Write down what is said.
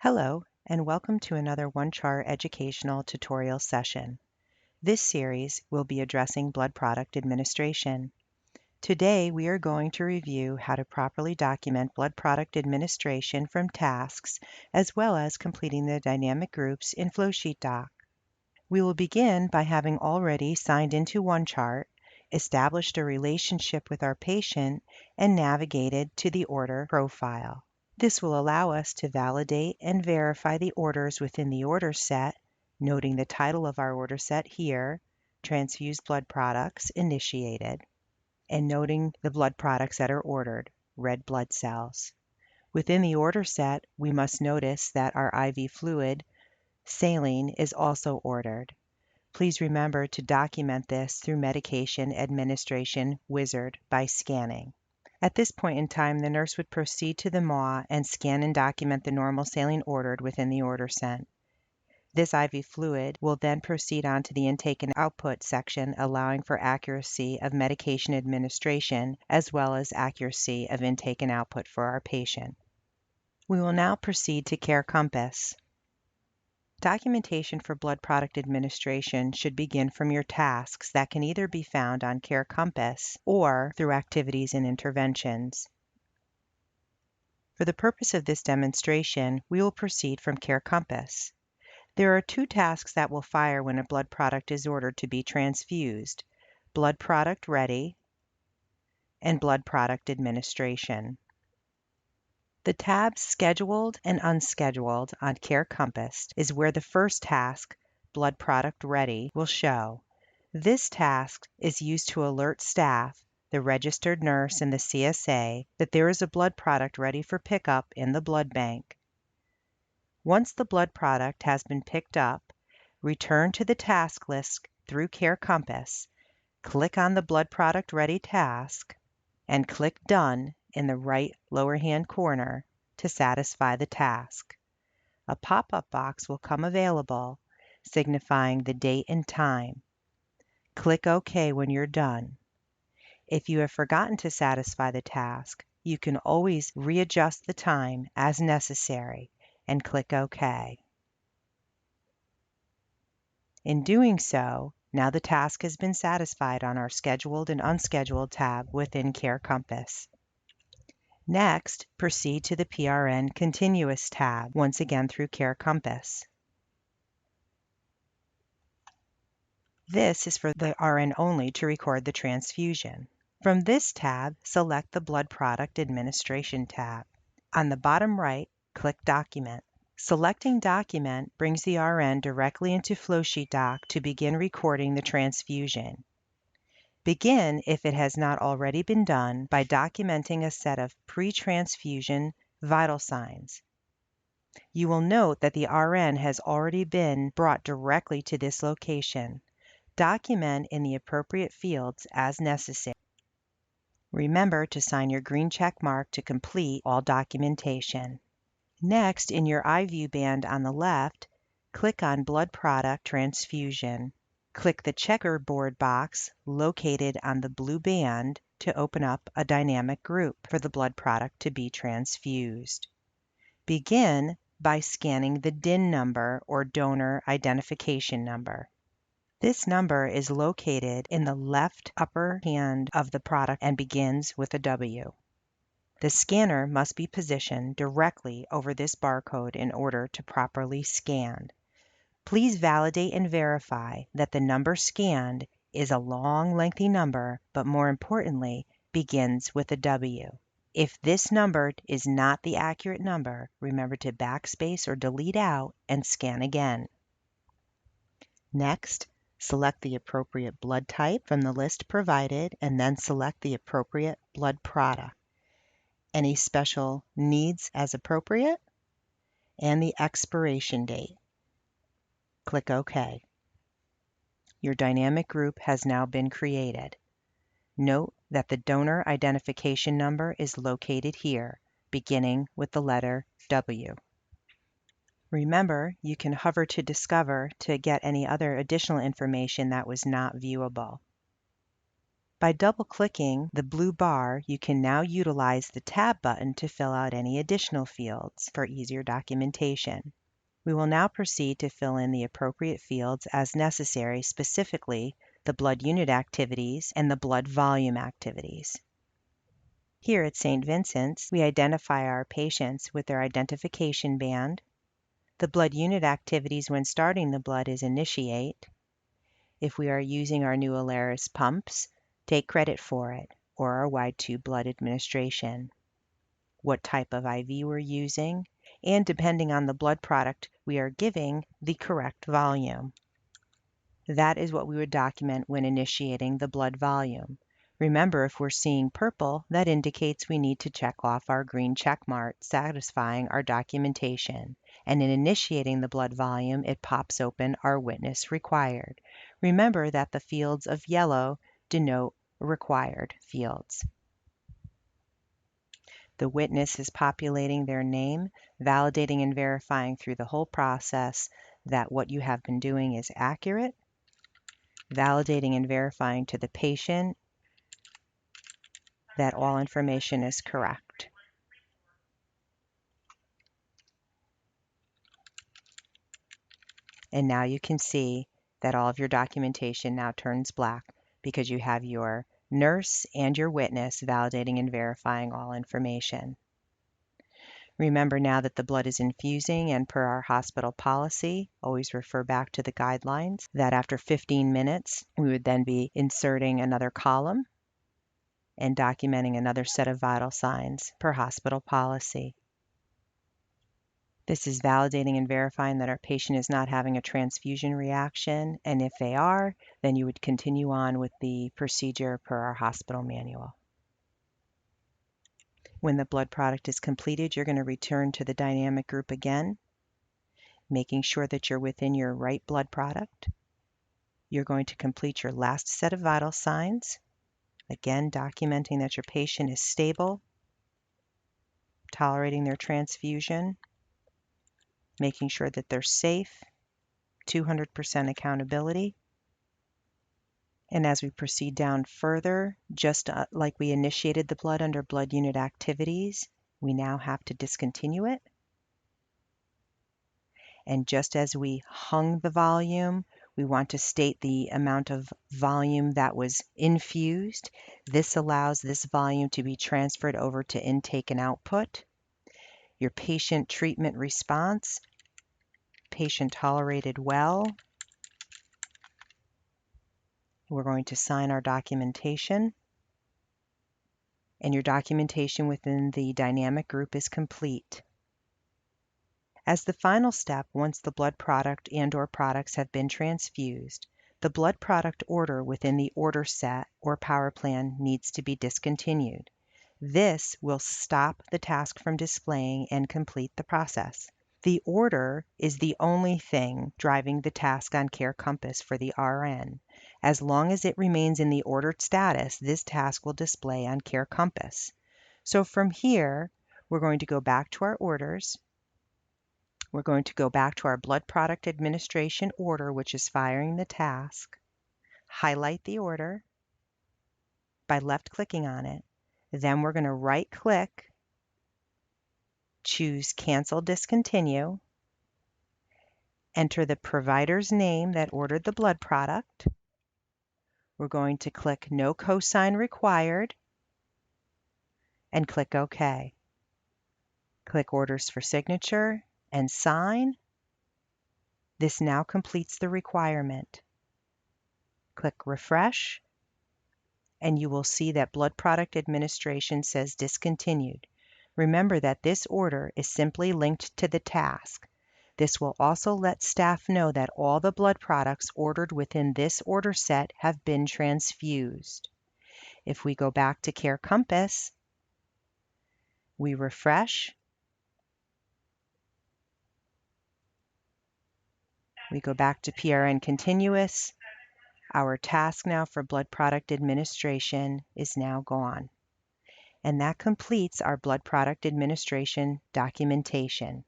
Hello, and welcome to another OneChart educational tutorial session. This series will be addressing blood product administration. Today, we are going to review how to properly document blood product administration from tasks, as well as completing the dynamic groups in Flowsheet Doc. We will begin by having already signed into OneChart, established a relationship with our patient, and navigated to the order profile. This will allow us to validate and verify the orders within the order set, noting the title of our order set here, transfused blood products initiated, and noting the blood products that are ordered, red blood cells. Within the order set, we must notice that our IV fluid, saline, is also ordered. Please remember to document this through Medication Administration Wizard by scanning. At this point in time, the nurse would proceed to the MAW and scan and document the normal saline ordered within the order set. This IV fluid will then proceed on to the intake and output section, allowing for accuracy of medication administration as well as accuracy of intake and output for our patient. We will now proceed to Care Compass. Documentation for blood product administration should begin from your tasks that can either be found on Care Compass or through Activities and Interventions. For the purpose of this demonstration, we will proceed from Care Compass. There are two tasks that will fire when a blood product is ordered to be transfused: blood product ready and blood product administration. The tabs Scheduled and Unscheduled on Care Compass is where the first task, Blood Product Ready, will show. This task is used to alert staff, the registered nurse, and the CSA that there is a blood product ready for pickup in the blood bank. Once the blood product has been picked up, return to the task list through Care Compass, click on the Blood Product Ready task, and click Done in the right lower hand corner to satisfy the task. A pop-up box will come available signifying the date and time. Click OK when you're done. If you have forgotten to satisfy the task, you can always readjust the time as necessary and click OK. In doing so, now the task has been satisfied on our Scheduled and Unscheduled tab within Care Compass. Next, proceed to the PRN Continuous tab, once again through Care Compass. This is for the RN only to record the transfusion. From this tab, select the Blood Product Administration tab. On the bottom right, click Document. Selecting Document brings the RN directly into Flowsheet Doc to begin recording the transfusion. Begin, if it has not already been done, by documenting a set of pre-transfusion vital signs. You will note that the RN has already been brought directly to this location. Document in the appropriate fields as necessary. Remember to sign your green check mark to complete all documentation. Next, in your iView band on the left, click on Blood Product Transfusion. Click the checkerboard box located on the blue band to open up a dynamic group for the blood product to be transfused. Begin by scanning the DIN number or donor identification number. This number is located in the left upper hand of the product and begins with a W. The scanner must be positioned directly over this barcode in order to properly scan. Please validate and verify that the number scanned is a long, lengthy number, but more importantly, begins with a W. If this number is not the accurate number, remember to backspace or delete out and scan again. Next, select the appropriate blood type from the list provided and then select the appropriate blood product. Any special needs as appropriate, and the expiration date. Click OK. Your dynamic group has now been created. Note that the donor identification number is located here, beginning with the letter W. Remember, you can hover to Discover to get any other additional information that was not viewable. By double-clicking the blue bar, you can now utilize the Tab button to fill out any additional fields for easier documentation. We will now proceed to fill in the appropriate fields as necessary, specifically the blood unit activities and the blood volume activities. Here at St. Vincent's, we identify our patients with their identification band. The blood unit activities when starting the blood is initiate. If we are using our new Alaris pumps, take credit for it, or our wide tube blood administration. What type of IV we're using, and depending on the blood product we are giving, the correct volume. That is what we would document when initiating the blood volume. Remember, if we're seeing purple, that indicates we need to check off our green check mark satisfying our documentation. And in initiating the blood volume, it pops open our witness required. Remember that the fields of yellow denote required fields. The witness is populating their name, validating and verifying through the whole process that what you have been doing is accurate, validating and verifying to the patient that all information is correct. And now you can see that all of your documentation now turns black because you have your nurse and your witness validating and verifying all information. Remember now that the blood is infusing, and per our hospital policy, always refer back to the guidelines, that after 15 minutes, we would then be inserting another column and documenting another set of vital signs per hospital policy. This is validating and verifying that our patient is not having a transfusion reaction, and if they are, then you would continue on with the procedure per our hospital manual. When the blood product is completed, you're going to return to the dynamic group again, making sure that you're within your right blood product. You're going to complete your last set of vital signs, again documenting that your patient is stable, tolerating their transfusion, making sure that they're safe, 200% accountability. And as we proceed down further, just like we initiated the blood under blood unit activities, we now have to discontinue it. And just as we hung the volume, we want to state the amount of volume that was infused. This allows this volume to be transferred over to intake and output. Your patient treatment response, patient tolerated well. We're going to sign our documentation. And your documentation within the dynamic group is complete. As the final step, once the blood product and/or products have been transfused, the blood product order within the order set or power plan needs to be discontinued. This will stop the task from displaying and complete the process. The order is the only thing driving the task on Care Compass for the RN. As long as it remains in the ordered status, this task will display on Care Compass. So from here, we're going to go back to our orders. We're going to go back to our blood product administration order, which is firing the task. Highlight the order by left-clicking on it. Then we're going to right-click, choose Cancel Discontinue, enter the provider's name that ordered the blood product. We're going to click No Cosign Required and click OK. Click Orders for Signature and sign. This now completes the requirement. Click Refresh, and you will see that blood product administration says discontinued. Remember that this order is simply linked to the task. This will also let staff know that all the blood products ordered within this order set have been transfused. If we go back to Care Compass, we refresh, we go back to PRN Continuous. Our task now for blood product administration is now gone. And that completes our blood product administration documentation.